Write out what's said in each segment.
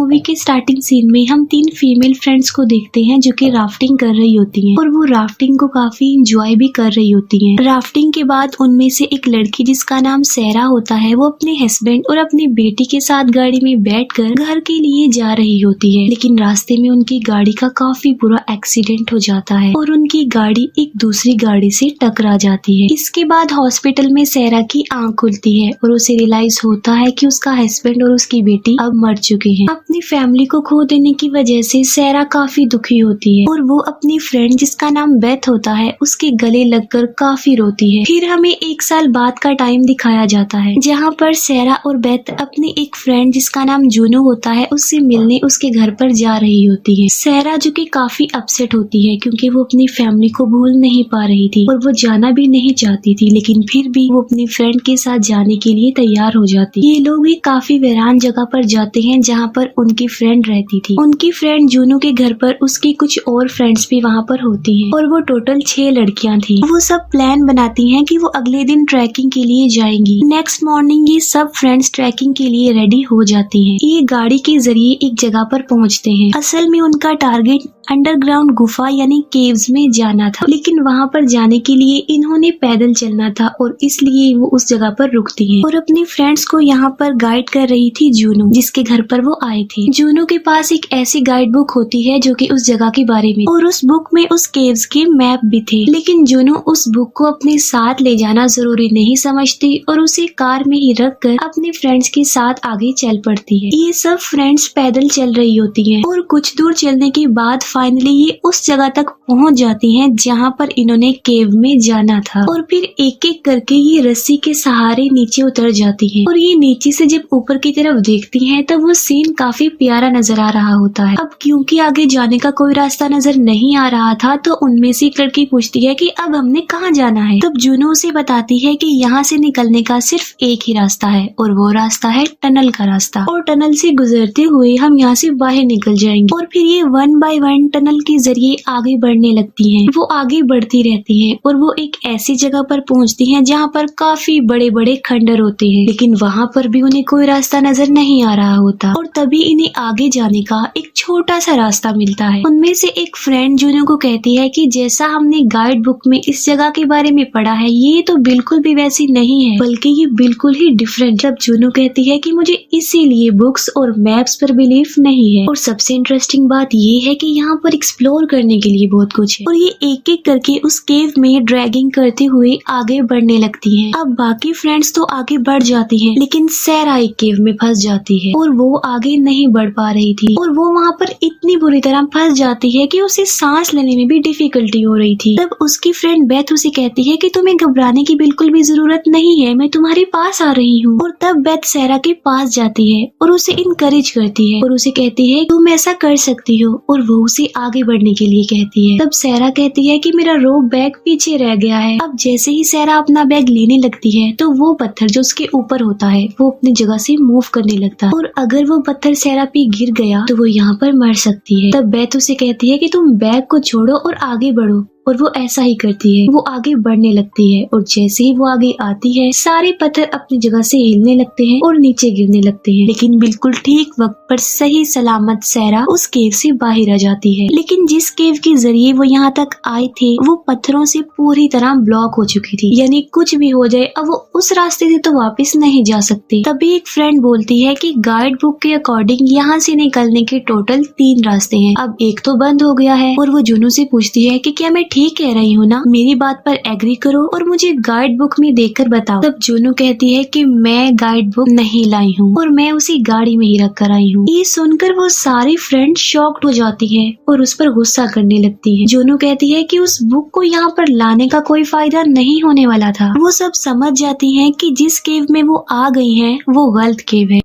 Movie के starting scene में हम 3 फीमेल फ्रेंड्स को देखते हैं जो कि राफ्टिंग कर रही होती हैं और वो राफ्टिंग को काफी इंजॉय भी कर रही होती हैं। राफ्टिंग के बाद उनमें से एक लड़की जिसका नाम सैरा होता है वो अपने हस्बैंड और अपनी बेटी के साथ गाड़ी में बैठकर घर के लिए जा रही होती है, लेकिन रास्ते में उनकी गाड़ी का काफी बुरा एक्सीडेंट हो जाता है और उनकी गाड़ी एक दूसरी गाड़ी से टकरा जाती है। इसके बाद हॉस्पिटल में सैरा की आंख खुलती है और उसे रियलाइज होता है कि उसका हस्बैंड और उसकी बेटी अब मर चुके हैं। अपनी फैमिली को खो देने की वजह से सैरा काफी दुखी होती है और वो अपनी फ्रेंड जिसका नाम बेथ होता है उसके गले लगकर काफी रोती है। फिर हमें 1 साल बाद का टाइम दिखाया जाता है जहाँ पर सैरा और बेथ अपनी एक फ्रेंड जिसका नाम जूनो होता है उससे मिलने उसके घर पर जा रही होती है। सैरा जो कि काफी अपसेट होती है क्योंकि वो अपनी फैमिली को भूल नहीं पा रही थी और वो जाना भी नहीं चाहती थी, लेकिन फिर भी वो अपनी फ्रेंड के साथ जाने के लिए तैयार हो जाती। ये लोग भी काफी वीरान जगह पर जाते हैं जहाँ पर उनकी फ्रेंड रहती थी। उनकी फ्रेंड जूनो के घर पर उसकी कुछ और फ्रेंड्स भी वहाँ पर होती हैं और वो टोटल 6 लड़कियाँ थी। वो सब प्लान बनाती हैं कि वो अगले दिन ट्रैकिंग के लिए जाएंगी। नेक्स्ट मॉर्निंग ये सब फ्रेंड्स ट्रैकिंग के लिए रेडी हो जाती हैं। ये गाड़ी के जरिए एक जगह पर पहुँचते हैं। असल में उनका टारगेट अंडरग्राउंड गुफा यानी केव्स में जाना था, लेकिन वहाँ पर जाने के लिए इन्होंने पैदल चलना था और इसलिए वो उस जगह पर रुकती हैं और अपनी फ्रेंड्स को यहाँ पर गाइड कर रही थी जूनो जिसके घर पर वो आए थे। जूनो के पास एक ऐसी गाइड बुक होती है जो कि उस जगह के बारे में, और उस बुक में उस केव्स के मैप भी थे, लेकिन जूनो उस बुक को अपने साथ ले जाना जरूरी नहीं समझती और उसे कार में ही रख कर अपने फ्रेंड्स के साथ आगे चल पड़ती है। ये सब फ्रेंड्स पैदल चल रही होती है और कुछ दूर चलने के बाद फाइनली ये उस जगह तक पहुंच जाती हैं जहां पर इन्होंने केव में जाना था और फिर एक एक करके ये रस्सी के सहारे नीचे उतर जाती हैं और ये नीचे से जब ऊपर की तरफ देखती हैं तब वो सीन काफी प्यारा नजर आ रहा होता है। अब क्योंकि आगे जाने का कोई रास्ता नजर नहीं आ रहा था तो उनमें से एक लड़की पूछती है कि अब हमने कहाँ जाना है। तब जूनो उसे बताती है कि यहाँ से निकलने का सिर्फ एक ही रास्ता है और वो रास्ता है टनल का रास्ता, और टनल से गुजरते हुए हम यहाँ से बाहर निकल जाएंगे। और फिर ये 1 बाय 1 टनल के जरिए आगे बढ़ने लगती हैं। वो आगे बढ़ती रहती हैं और वो एक ऐसी जगह पर पहुंचती हैं जहाँ पर काफी बड़े बड़े खंडर होते हैं, लेकिन वहाँ पर भी उन्हें कोई रास्ता नजर नहीं आ रहा होता और तभी इन्हें आगे जाने का एक छोटा सा रास्ता मिलता है। उनमें से एक फ्रेंड जूनो को कहती है कि जैसा हमने गाइड बुक में इस जगह के बारे में पढ़ा है ये तो बिल्कुल भी वैसी नहीं है, बल्कि ये बिल्कुल ही डिफरेंट। जब जूनो कहती है कि मुझे इसीलिए बुक्स और मैप्स पर बिलीव नहीं है, और सबसे इंटरेस्टिंग बात ये है कि यहाँ पर एक्सप्लोर करने के लिए बहुत कुछ है, और ये एक एक करके उस केव में ड्रैगिंग करते हुए आगे बढ़ने लगती हैं। अब बाकी फ्रेंड्स तो आगे बढ़ जाती हैं, लेकिन सैरा एक केव में फंस जाती है और वो आगे नहीं बढ़ पा रही थी और वो वहाँ पर इतनी बुरी तरह फंस जाती है कि उसे सांस लेने में भी डिफिकल्टी हो रही थी। तब उसकी फ्रेंड बेथ उसे कहती है कि तुम्हें घबराने की बिल्कुल भी जरूरत नहीं है, मैं तुम्हारे पास आ रही हूँ। और तब बेथ सैरा के पास जाती है और उसे इनकरेज करती है और उसे कहती है तुम ऐसा कर सकती हो, और वो उसे आगे बढ़ने के लिए कहती है। तब सैरा कहती है कि मेरा रोप बैग पीछे रह गया है। अब जैसे ही सैरा अपना बैग लेने लगती है तो वो पत्थर जो उसके ऊपर होता है वो अपनी जगह से मूव करने लगता है, और अगर वो पत्थर सैरा पे गिर गया तो वो यहाँ पर मर सकती है। तब बेथ उसे कहती है कि तुम बैग को छोड़ो और आगे बढ़ो, और वो ऐसा ही करती है। वो आगे बढ़ने लगती है और जैसे ही वो आगे आती है सारे पत्थर अपनी जगह से हिलने लगते हैं और नीचे गिरने लगते हैं, लेकिन बिल्कुल ठीक वक्त पर सही सलामत सैरा उस केव से बाहर आ जाती है। लेकिन जिस केव के जरिए वो यहाँ तक आए थे वो पत्थरों से पूरी तरह ब्लॉक हो चुकी थी, यानी कुछ भी हो जाए अब वो उस रास्ते से तो वापस नहीं जा सकते। तभी एक फ्रेंड बोलती है कि गाइड बुक के अकॉर्डिंग यहाँ से निकलने के टोटल 3 रास्ते हैं, अब एक तो बंद हो गया है। और वो जूनो से पूछती है कि क्या मैं ठीक कह रही हूँ ना, मेरी बात पर एग्री करो और मुझे गाइड बुक में देखकर बताओ। तब जूनो कहती है कि मैं गाइड बुक नहीं लाई हूँ और मैं उसी गाड़ी में ही रख कर आई हूँ। ये सुनकर वो सारी फ्रेंड शॉक्ड हो जाती है और उस पर गुस्सा करने लगती है। जूनो कहती है कि उस बुक को यहाँ पर लाने का कोई फायदा नहीं होने वाला था। वो सब समझ जाती है कि जिस केव में वो आ गई है वो गलत केव है,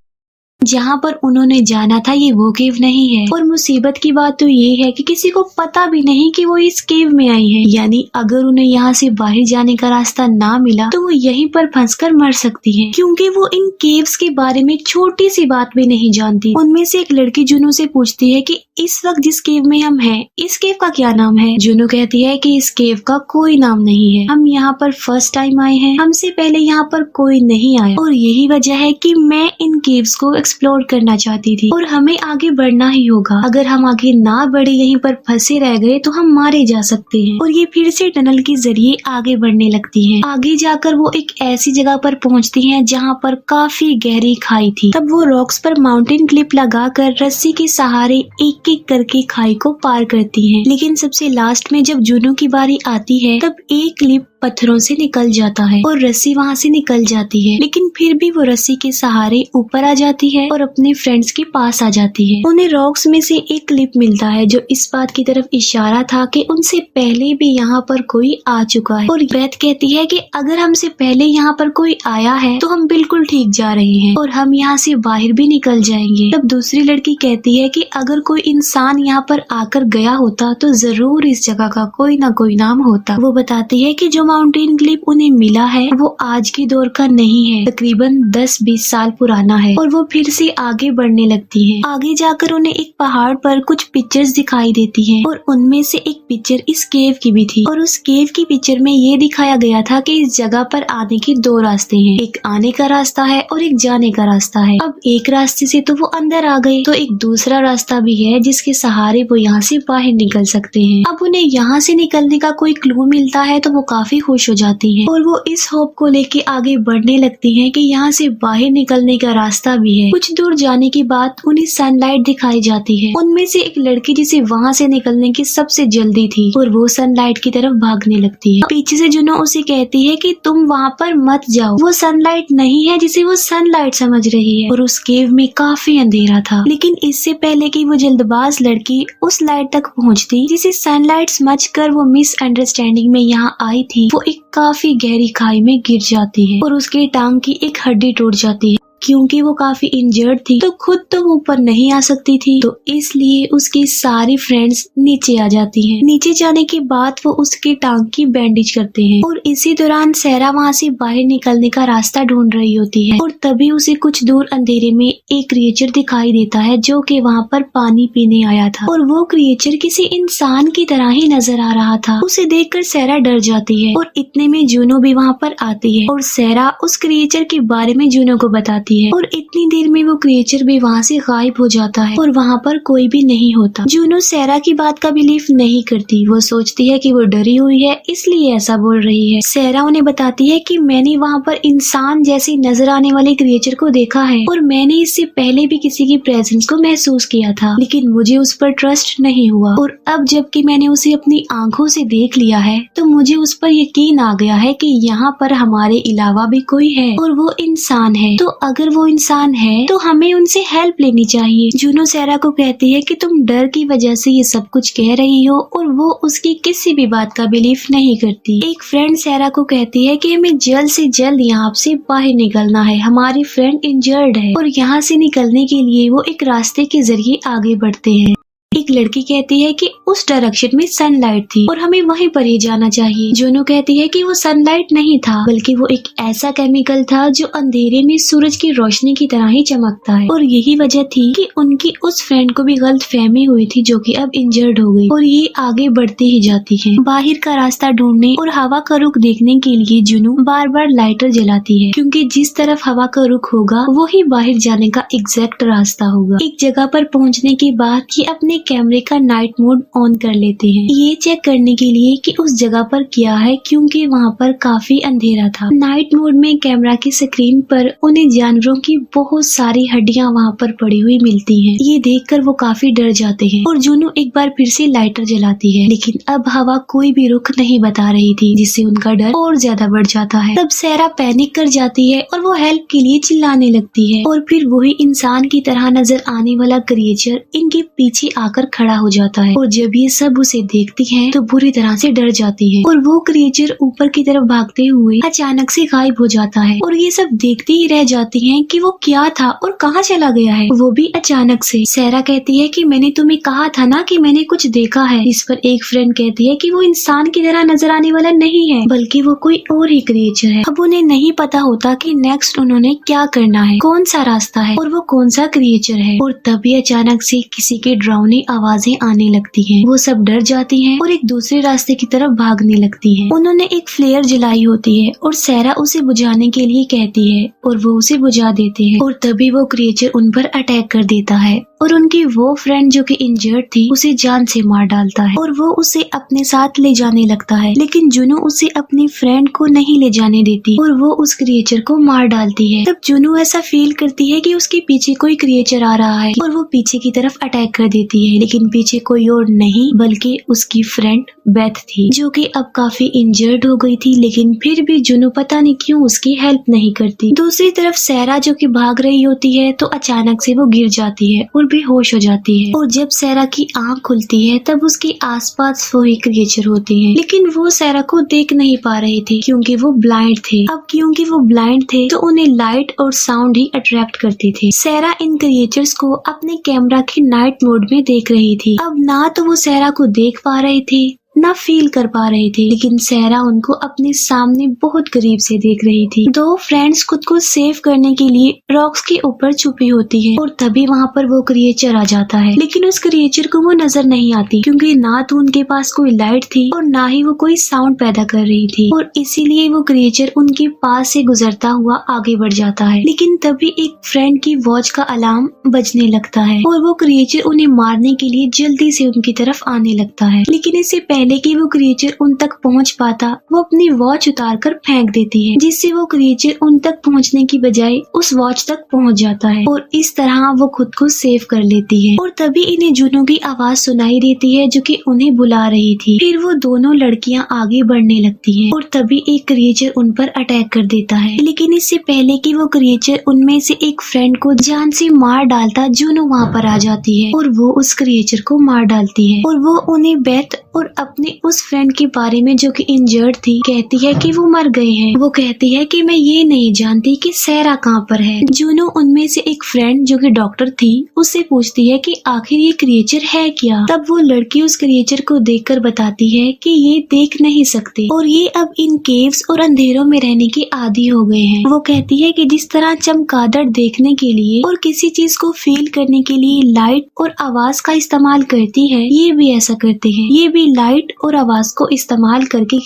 जहाँ पर उन्होंने जाना था ये वो केव नहीं है। और मुसीबत की बात तो ये है कि किसी को पता भी नहीं कि वो इस केव में आई है, यानी अगर उन्हें यहाँ से बाहर जाने का रास्ता ना मिला तो वो यहीं पर फंसकर मर सकती हैं, क्योंकि वो इन केव्स के बारे में छोटी सी बात भी नहीं जानती। उनमें से एक लड़की जूनो से पूछती है कि इस वक्त जिस केव में हम हैं इस केव का क्या नाम है। जूनो कहती है कि इस केव का कोई नाम नहीं है, हम यहाँ पर फर्स्ट टाइम आए हैं, हमसे पहले यहाँ पर कोई नहीं आया और यही वजह है कि मैं इन केव्स को एक्सप्लोर करना चाहती थी और हमें आगे बढ़ना ही होगा। अगर हम आगे ना बढ़े, यहीं पर फंसे रह गए तो हम मारे जा सकते हैं। और ये फिर से टनल के जरिए आगे बढ़ने लगती हैं। आगे जाकर वो एक ऐसी जगह पर पहुंचती हैं जहां पर काफी गहरी खाई थी। तब वो रॉक्स पर माउंटेन क्लिप लगाकर रस्सी के सहारे एक एक करके खाई को पार करती हैं। लेकिन सबसे लास्ट में जब जुनू की बारी आती है तब एक क्लिप पत्थरों से निकल जाता है और रस्सी वहाँ से निकल जाती है। लेकिन फिर भी वो रस्सी के सहारे ऊपर आ जाती है और अपने फ्रेंड्स के पास आ जाती है। उन्हें रॉक्स में से एक क्लिप मिलता है जो इस बात की तरफ इशारा था कि उनसे पहले भी यहाँ पर कोई आ चुका है। और बेथ कहती है कि अगर हमसे पहले यहाँ पर कोई आया है तो हम बिल्कुल ठीक जा रहे हैं और हम यहाँ से बाहर भी निकल जाएंगे। तब दूसरी लड़की कहती है कि अगर कोई इंसान यहाँ पर आकर गया होता तो जरूर इस जगह का कोई ना कोई नाम होता। वो बताती है कि जो माउंटेन क्लिप उन्हें मिला है वो आज के दौर का नहीं है, तकरीबन 10-20 साल पुराना है। और वो फिर से आगे बढ़ने लगती हैं। आगे जाकर उन्हें एक पहाड़ पर कुछ पिक्चर्स दिखाई देती हैं और उनमें से एक पिक्चर इस केव की भी थी। और उस केव की पिक्चर में ये दिखाया गया था कि इस जगह पर आने के 2 रास्ते हैं, एक आने का रास्ता है और एक जाने का रास्ता है। अब एक रास्ते से तो वो अंदर आ गए, तो एक दूसरा रास्ता भी है जिसके सहारे वो यहाँ से बाहर निकल सकते हैं। अब उन्हें यहाँ से निकलने का कोई क्लू मिलता है तो वो काफी खुश हो जाती हैं और वो इस होप को लेके आगे बढ़ने लगती हैं कि यहाँ से बाहर निकलने का रास्ता भी है। कुछ दूर जाने के बाद उन्हें सनलाइट दिखाई जाती है। उनमें से एक लड़की जिसे वहाँ से निकलने की सबसे जल्दी थी और वो सनलाइट की तरफ भागने लगती है। पीछे से जुनो उसे कहती है कि तुम वहाँ पर मत जाओ, वो सनलाइट नहीं है जिसे वो सनलाइट समझ रही है। और उस केव में काफी अंधेरा था। लेकिन इससे पहले कि वो जल्दबाज लड़की उस लाइट तक पहुँचती जिसे सनलाइट समझकर वो मिसअंडरस्टैंडिंग में यहाँ आई थी, वो एक काफी गहरी खाई में गिर जाती है और उसके टांग की एक हड्डी टूट जाती है। क्योंकि वो काफी इंजर्ड थी तो खुद तो ऊपर नहीं आ सकती थी, तो इसलिए उसकी सारी फ्रेंड्स नीचे आ जाती हैं। नीचे जाने के बाद वो उसके टांग की बैंडेज करते हैं और इसी दौरान सहरा वहाँ से बाहर निकलने का रास्ता ढूंढ रही होती है। और तभी उसे कुछ दूर अंधेरे में एक क्रिएचर दिखाई देता है जो कि वहाँ पर पानी पीने आया था और वो क्रिएचर किसी इंसान की तरह ही नजर आ रहा था। उसे देखकर सहरा डर जाती है और इतने में जूनो भी वहाँ पर आती है और सहरा उस क्रिएचर के बारे में जूनो को बताती है। और इतनी देर में वो क्रिएचर भी वहाँ से गायब हो जाता है और वहाँ पर कोई भी नहीं होता। जूनो सहरा की बात का बिलीव नहीं करती। वो सोचती है कि वो डरी हुई है इसलिए ऐसा बोल रही है। सहरा उन्हें बताती है कि मैंने वहाँ पर इंसान जैसे नजर आने वाले क्रिएचर को देखा है और मैंने इससे पहले भी किसी की प्रेजेंस को महसूस किया था, लेकिन मुझे उस पर ट्रस्ट नहीं हुआ। और अब जबकि मैंने उसे अपनी आंखों से देख लिया है तो मुझे उस पर यकीन आ गया है कि यहाँ पर हमारे अलावा भी कोई है और वो इंसान है। तो अगर वो इंसान है तो हमें उनसे हेल्प लेनी चाहिए। जूनो सहरा को कहती है कि तुम डर की वजह से ये सब कुछ कह रही हो और वो उसकी किसी भी बात का बिलीफ नहीं करती। एक फ्रेंड सहरा को कहती है कि हमें जल्द से जल्द यहाँ से बाहर निकलना है, हमारी फ्रेंड इंजर्ड है। और यहाँ से निकलने के लिए वो एक रास्ते के जरिए आगे बढ़ते हैं। एक लड़की कहती है कि उस डायरेक्शन में सनलाइट थी और हमें वहीं पर ही जाना चाहिए। जूनो कहती है कि वो सनलाइट नहीं था बल्कि वो एक ऐसा केमिकल था जो अंधेरे में सूरज की रोशनी की तरह ही चमकता है और यही वजह थी कि उनकी उस फ्रेंड को भी गलत फहमी हुई थी जो कि अब इंजर्ड हो गई। और ये आगे बढ़ती ही जाती है। बाहर का रास्ता ढूंढने और हवा का रुख देखने के लिए जूनो बार बार लाइटर जलाती है क्योंकि जिस तरफ हवा का रुख होगा वही बाहर जाने का एग्जैक्ट रास्ता होगा। एक जगह पर पहुँचने के बाद ये अपने कैमरे का नाइट मोड ऑन कर लेते हैं, ये चेक करने के लिए कि उस जगह पर क्या है क्योंकि वहाँ पर काफी अंधेरा था। नाइट मोड में कैमरा की स्क्रीन पर उन्हें जानवरों की बहुत सारी हड्डियाँ वहाँ पर पड़ी हुई मिलती हैं। ये देखकर वो काफी डर जाते हैं और जूनो एक बार फिर से लाइटर जलाती है, लेकिन अब हवा कोई भी रुख नहीं बता रही थी जिससे उनका डर और ज्यादा बढ़ जाता है। तब सहरा पैनिक कर जाती है और वो हेल्प के लिए चिल्लाने लगती है और फिर वही इंसान की तरह नजर आने वाला क्रिएचर इनके पीछे आकर खड़ा हो जाता है। और जब ये सब उसे देखती हैं तो बुरी तरह से डर जाती है और वो क्रिएचर ऊपर की तरफ भागते हुए अचानक से गायब हो जाता है और ये सब देखती ही रह जाती हैं कि वो क्या था और कहाँ चला गया है, वो भी अचानक से। सहरा कहती है कि मैंने तुम्हें कहा था ना कि मैंने कुछ देखा है। इस पर एक फ्रेंड कहती है कि वो इंसान की तरह नजर आने वाला नहीं है बल्कि वो कोई और ही क्रिएचर है। अब उन्हें नहीं पता होता कि नेक्स्ट उन्होंने क्या करना है, कौन सा रास्ता है और वो कौन सा क्रिएचर है। और तभी अचानक से किसी के डरावनी आवाजें आने लगती हैं। वो सब डर जाती हैं और एक दूसरे रास्ते की तरफ भागने लगती हैं। उन्होंने एक फ्लेयर जलाई होती है और सैरा उसे बुझाने के लिए कहती है और वो उसे बुझा देते हैं और तभी वो क्रिएचर उन पर अटैक कर देता है और उनकी वो फ्रेंड जो कि इंजर्ड थी उसे जान से मार डालता है और वो उसे अपने साथ ले जाने लगता है। लेकिन जुनू उसे अपनी फ्रेंड को नहीं ले जाने देती और वो उस क्रिएचर को मार डालती है। तब जुनू ऐसा फील करती है कि उसके पीछे कोई क्रिएचर आ रहा है और वो पीछे की तरफ अटैक कर देती है। लेकिन पीछे कोई और नहीं बल्कि उसकी फ्रेंड बेथ थी जो कि अब काफी इंजर्ड हो गई थी, लेकिन फिर भी जुनू पता नहीं क्यों उसकी हेल्प नहीं करती। दूसरी तरफ सैरा जो कि भाग रही होती है तो अचानक से वो गिर जाती है और बेहोश हो जाती है और जब सैरा की आंख खुलती है तब उसके आसपास वही क्रिएचर होते हैं, लेकिन वो सैरा को देख नहीं पा रहे थे क्योंकि वो ब्लाइंड थे। अब क्योंकि वो ब्लाइंड थे तो उन्हें लाइट और साउंड ही अट्रैक्ट करते थे। सैरा इन क्रिएचर्स को अपने कैमरा के नाइट मोड में देख रही थी। अब ना तो वो सैरा को देख पा रहे थे ना फील कर पा रहे थे, लेकिन सैरा उनको अपने सामने बहुत करीब से देख रही थी। दो फ्रेंड्स खुद को सेव करने के लिए रॉक्स के ऊपर छुपी होती है और तभी वहाँ पर वो क्रिएचर आ जाता है, लेकिन उस क्रिएचर को वो नजर नहीं आती क्योंकि ना तो उनके पास कोई लाइट थी और ना ही वो कोई साउंड पैदा कर रही थी और इसीलिए वो क्रिएचर उनके पास से गुजरता हुआ आगे बढ़ जाता है। लेकिन तभी एक फ्रेंड की वॉच का अलार्म बजने लगता है और वो क्रिएचर उन्हें मारने के लिए जल्दी से उनकी तरफ आने लगता है। लेकिन इससे पहले कि वो क्रिएचर उन तक पहुंच पाता वो अपनी वॉच उतारकर फेंक देती है, जिससे वो क्रिएचर उन तक पहुंचने की बजाय उस वॉच तक पहुंच जाता है और इस तरह वो खुद को सेव कर लेती है। और तभी इन्हें जुनू की आवाज सुनाई देती है जो कि उन्हें बुला रही थी। फिर वो दोनों लड़कियां आगे बढ़ने लगती हैं और तभी एक क्रिएचर उन पर अटैक कर देता है। लेकिन इससे पहले कि वो क्रिएचर उनमें से एक फ्रेंड को जान से मार डालता जुनू वहाँ पर आ जाती है और वो उस क्रिएचर को मार डालती है और वो उन्हें बेथ और अपने उस फ्रेंड के बारे में जो कि इंजर्ड थी कहती है कि वो मर गए हैं। वो कहती है कि मैं ये नहीं जानती कि सैरा कहाँ पर है। जुनू उनमें से एक फ्रेंड जो कि डॉक्टर थी उससे पूछती है कि आखिर ये क्रिएचर है क्या। तब वो लड़की उस क्रिएचर को देखकर बताती है कि ये देख नहीं सकते और ये अब इन केव्स और अंधेरों में रहने के आदी हो गए हैं। वो कहती है कि जिस तरह चमगादड़ देखने के लिए और किसी चीज को फील करने के लिए लाइट और आवाज का इस्तेमाल करती है, ये भी ऐसा करते हैं। ये भी लाइट और आवाज को इस्तेमाल करके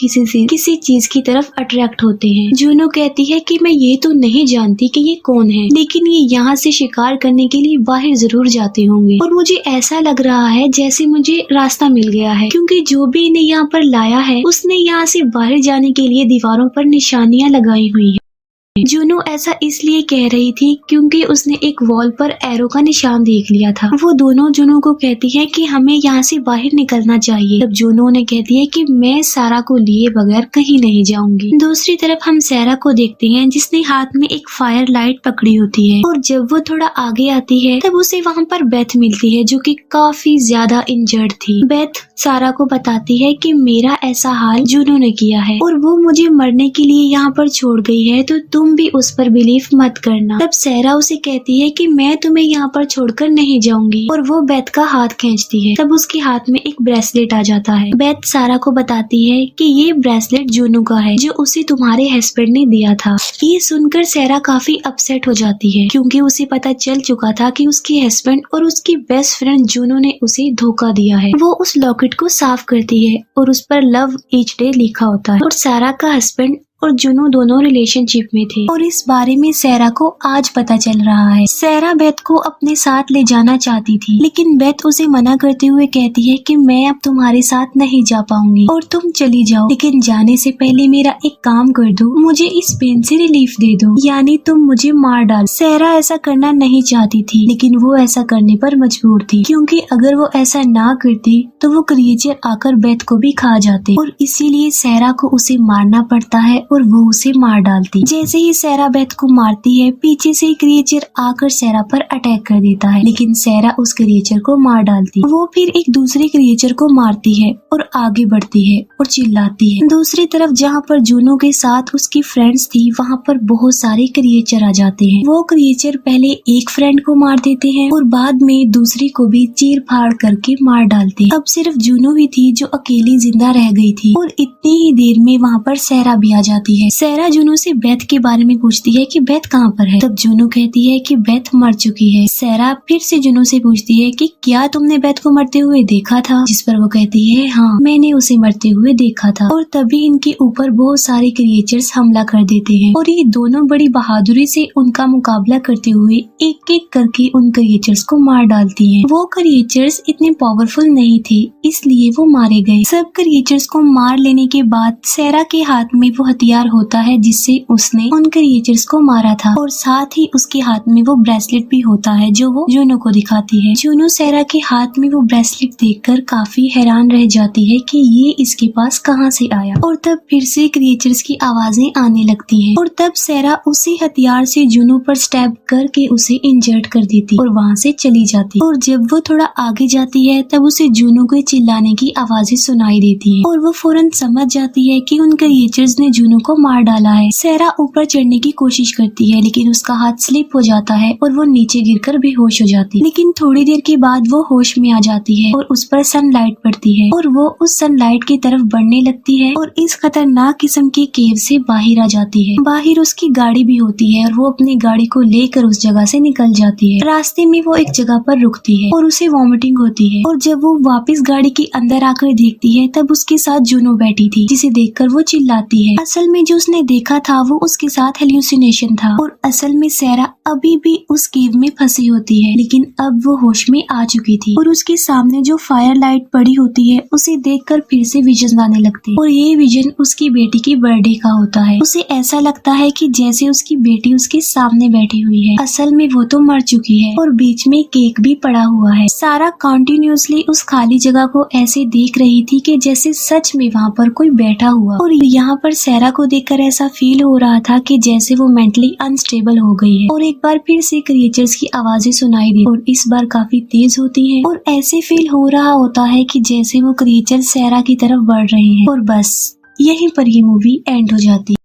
किसी चीज की तरफ अट्रैक्ट होते हैं। जुनू कहती है कि मैं ये तो नहीं जानती कि ये कौन है, लेकिन ये यहाँ से शिकार करने के लिए बाहर जरूर जाते होंगे और मुझे ऐसा लग रहा है जैसे मुझे रास्ता मिल गया है क्योंकि जो भी इन्हें यहाँ पर लाया है उसने यहाँ से बाहर जाने के लिए दीवारों पर निशानियाँ लगाई हुई है। जुनू ऐसा इसलिए कह रही थी क्योंकि उसने एक वॉल पर एरो का निशान देख लिया था। वो दोनों जुनू को कहती है कि हमें यहाँ से बाहर निकलना चाहिए। तब जुनू ने कहती है कि मैं सारा को लिए बगैर कहीं नहीं जाऊंगी। दूसरी तरफ हम सैरा को देखते हैं जिसने हाथ में एक फायर लाइट पकड़ी होती है और जब वो थोड़ा आगे आती है तब उसे वहाँ पर बेथ मिलती है जो कि काफी ज्यादा इंजर्ड थी। बेथ सारा को बताती है कि मेरा ऐसा हाल जुनू ने किया है और वो मुझे मरने के लिए यहाँ पर छोड़ गई है, तो तुम भी उस पर बिलीव मत करना। तब सैरा उसे कहती है कि मैं तुम्हें यहाँ पर छोड़कर नहीं जाऊंगी और वो बेथ का हाथ खींचती है। तब उसके हाथ में एक ब्रेसलेट आ जाता है। बेथ सारा को बताती है कि ये ब्रेसलेट जुनू का है जो उसे तुम्हारे हस्बैंड ने दिया था। ये सुनकर सैरा काफी अपसेट हो जाती है क्योंकि उसे पता चल चुका था कि उसके हस्बैंड और उसकी बेस्ट फ्रेंड जुनू ने उसे धोखा दिया है। वो उस लॉकेट को साफ करती है और उस पर लव ईच डे लिखा होता है और सैरा का हस्बैंड और जुनू दोनों रिलेशनशिप में थे और इस बारे में सैरा को आज पता चल रहा है। सैरा बेथ को अपने साथ ले जाना चाहती थी लेकिन बेथ उसे मना करते हुए कहती है कि मैं अब तुम्हारे साथ नहीं जा पाऊंगी और तुम चली जाओ, लेकिन जाने से पहले मेरा एक काम कर दो, मुझे इस पेन से रिलीफ दे दो, यानी तुम मुझे मार डाल। सैरा ऐसा करना नहीं चाहती थी लेकिन वो ऐसा करने पर मजबूर थी क्योंकि अगर वो ऐसा ना करती तो वो क्रिएचर आकर बेथ को भी खा जाते और इसीलिए सैरा को उसे मारना पड़ता है और वो उसे मार डालती। जैसे ही सैरा बेथ को मारती है पीछे से क्रिएचर आकर सैरा पर अटैक कर देता है, लेकिन सैरा उस क्रिएचर को मार डालती। वो फिर एक दूसरे क्रिएचर को मारती है और आगे बढ़ती है और चिल्लाती है। दूसरी तरफ जहाँ पर जुनू के साथ उसकी फ्रेंड्स थी वहाँ पर बहुत सारे क्रिएचर आ जाते हैं। वो क्रिएचर पहले एक फ्रेंड को मार देते हैं और बाद में दूसरी को भी चीर फाड़ करके मार डालते हैं। अब सिर्फ जुनू ही थी जो अकेली जिंदा रह गई थी और इतनी ही देर में वहाँ पर सैरा भी आ जाती जाती है। सैरा जुनू से बेथ के बारे में पूछती है कि बेथ कहाँ पर है। तब जुनू कहती है कि बेथ मर चुकी है। सैरा फिर से जुनू से पूछती है कि क्या तुमने बेथ को मरते हुए देखा था, जिस पर वो कहती है हाँ मैंने उसे मरते हुए देखा था। और तभी इनके ऊपर बहुत सारे क्रिएचर्स हमला कर देते हैं और ये दोनों बड़ी बहादुरी से उनका मुकाबला करते हुए एक एक करके उन क्रिएचर्स को मार डालती हैं। वो क्रिएचर्स इतने पावरफुल नहीं थे इसलिए वो मारे गए। सब क्रिएचर्स को मार लेने के बाद सैरा के हाथ में वो हथियार होता है जिससे उसने उन क्रिएचर्स को मारा था और साथ ही उसके हाथ में वो ब्रेसलेट भी होता है जो वो जुनू को दिखाती है। जुनू सैरा के हाथ में वो ब्रेसलेट देखकर काफी हैरान रह जाती है कि ये इसके पास कहाँ से आया। और तब फिर से क्रिएचर्स की आवाजें आने लगती हैं और तब सैरा उसी हथियार से जुनू पर स्टैब करके उसे इंजर्ड कर देती और वहाँ से चली जाती। और जब वो थोड़ा आगे जाती है तब उसे जुनू के चिल्लाने की आवाजें सुनाई देती हैं और वो फौरन समझ जाती है कि उन क्रिएचर्स ने जुनू को मार डाला है। सैरा ऊपर चढ़ने की कोशिश करती है लेकिन उसका हाथ स्लिप हो जाता है और वो नीचे गिरकर बेहोश हो जाती है। लेकिन थोड़ी देर के बाद वो होश में आ जाती है और उस पर सनलाइट पड़ती है और वो उस सनलाइट की तरफ बढ़ने लगती है और इस खतरनाक किस्म के केव से बाहर आ जाती है। बाहर उसकी गाड़ी भी होती है और वो अपनी गाड़ी को लेकर उस जगह से निकल जाती है। रास्ते में वो एक जगह पर रुकती है और उसे वॉमिटिंग होती है और जब वो वापस गाड़ी के अंदर आकर देखती है तब उसके साथ जुनू बैठी थी जिसे देखकर वो चिल्लाती है। असल में जो उसने देखा था वो उसके साथ हेल्यूसिनेशन था और असल में सैरा अभी भी उस केव में फंसी होती है लेकिन अब वो होश में आ चुकी थी और उसके सामने जो फायर लाइट पड़ी होती है उसे देखकर फिर से विजन आने लगते हैं और ये विजन उसकी बेटी की बर्थडे का होता है। उसे ऐसा लगता है कि जैसे उसकी बेटी उसके सामने बैठी हुई है। असल में वो तो मर चुकी है और बीच में केक भी पड़ा हुआ है। सारा कंटिन्यूअसली उस खाली जगह को ऐसे देख रही थी कि जैसे सच में वहाँ पर कोई बैठा हुआ और यहाँ पर सैरा को देखकर ऐसा फील हो रहा था कि जैसे वो मेंटली अनस्टेबल हो गई है। और एक बार फिर से क्रिएचर्स की आवाजें सुनाई दी और इस बार काफी तेज होती हैं और ऐसे फील हो रहा होता है कि जैसे वो क्रिएचर सैरा की तरफ बढ़ रहे हैं। और बस यहीं पर ये मूवी एंड हो जाती है।